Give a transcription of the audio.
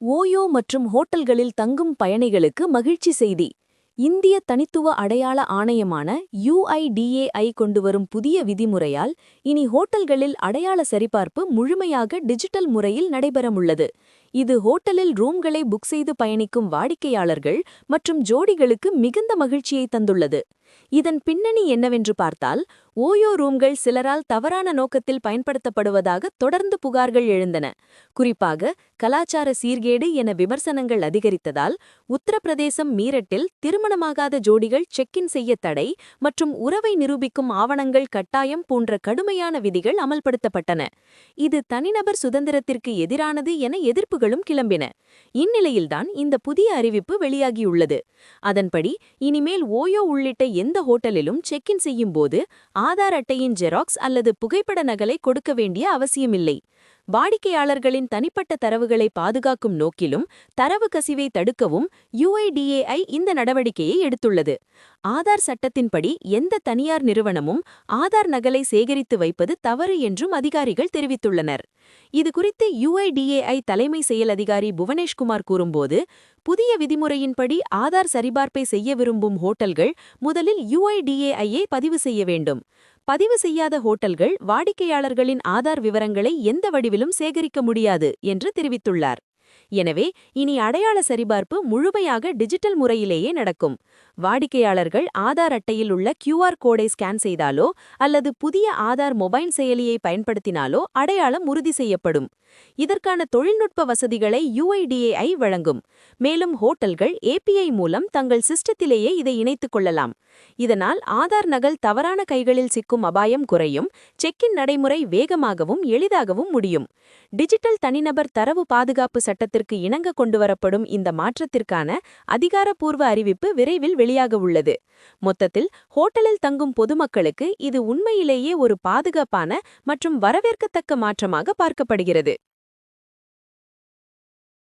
OYO மற்றும் ஹோட்டல்களில் தங்கும் பயணிகளுக்கு மகிழ்ச்சி செய்தி. இந்திய தனித்துவ அடையாள ஆணையமான UIDAI கொண்டுவரும் புதிய விதிமுறையால் இனி ஹோட்டல்களில் அடையாள சரிபார்ப்பு முழுமையாக டிஜிட்டல் முறையில் நடைபெறவுள்ளது. இது ஹோட்டலில் ரூம்களை புக் செய்து பயணிக்கும் வாடிக்கையாளர்கள் மற்றும் ஜோடிகளுக்கு மிகுந்த மகிழ்ச்சியை தந்துள்ளது. இதன் பின்னணி என்னவென்று பார்த்தால், ஓயோ ரூம்கள் சிலரால் தவறான நோக்கத்தில் பயன்படுத்தப்படுவதாக தொடர்ந்து புகார்கள் எழுந்தன. குறிப்பாக கலாச்சார சீர்கேடு என விமர்சனங்கள் அதிகரித்ததால், உத்தரப்பிரதேசம் மீரட்டில் திருமணமாகாத ஜோடிகள் செக்-இன் செய்ய தடை மற்றும் உறவை நிரூபிக்கும் ஆவணங்கள் கட்டாயம் போன்ற கடுமையான விதிகள் அமல்படுத்தப்பட்டன. இது தனிநபர் சுதந்திரத்திற்கு எதிரானது என எதிர்ப்புகளும் கிளம்பின. இந்நிலையில்தான் இந்த புதிய அறிவிப்பு வெளியாகியுள்ளது. அதன்படி இனிமேல் ஓயோ உள்ளிட்ட எந்த ஹோட்டலிலும் செக்-இன் செய்யும் போது ஆதார் அட்டையின் ஜெராக்ஸ் அல்லது புகைப்பட நகலை கொடுக்க வேண்டிய அவசியமில்லை. வாடிக்கையாளர்களின் தனிப்பட்ட தரவுகளை பாதுகாக்கும் நோக்கிலும் தரவு கசிவை தடுக்கவும் UIDAI இந்த நடவடிக்கையை எடுத்துள்ளது. ஆதார் சட்டத்தின்படி எந்த தனியார் நிறுவனமும் ஆதார் நகலை சேகரித்து வைப்பது தவறு என்றும் அதிகாரிகள் தெரிவித்துள்ளனர். இதுகுறித்து UIDAI தலைமை செயல் அதிகாரி புவனேஷ்குமார் கூறும்போது, புதிய விதிமுறையின்படி ஆதார் சரிபார்ப்பை செய்ய விரும்பும் ஹோட்டல்கள் முதலில் UIDAI-ஐ பதிவு செய்ய வேண்டும். பதிவு செய்யாத ஹோட்டல்கள் வாடிக்கையாளர்களின் ஆதார் விவரங்களை எந்த வடிவிலும் சேகரிக்க முடியாது என்று தெரிவித்துள்ளார். எனவே இனி அடையாள சரிபார்ப்பு முழுமையாக டிஜிட்டல் முறையிலேயே நடக்கும். வாடிக்கையாளர்கள் ஆதார் அட்டையில் உள்ள QR கோடை ஸ்கேன் செய்தாலோ அல்லது புதிய ஆதார் மொபைல் செயலியை பயன்படுத்தினாலோ அடையாளம் உறுதி செய்யப்படும். இதற்கான தொழில்நுட்ப வசதிகளை UIDAI வழங்கும். மேலும் ஹோட்டல்கள் API மூலம் தங்கள் சிஸ்டத்திலேயே இதை இணைத்துக் கொள்ளலாம். இதனால் ஆதார் நகல் தவறான கைகளில் சிக்கும் அபாயம் குறையும். செக்-இன் நடைமுறை வேகமாகவும் எளிதாகவும் முடியும். டிஜிட்டல் தனிநபர் தரவு பாதுகாப்பு சட்டத்திற்கு இணங்க கொண்டுவரப்படும் இந்த மாற்றத்திற்கான அதிகாரப்பூர்வ அறிவிப்பு விரைவில் வெளியாக உள்ளது. மொத்தத்தில் ஹோட்டலில் தங்கும் பொதுமக்களுக்கு இது உண்மையிலேயே ஒரு பாதுகாப்பான மற்றும் வரவேற்கத்தக்க மாற்றமாக பார்க்கப்படுகிறது.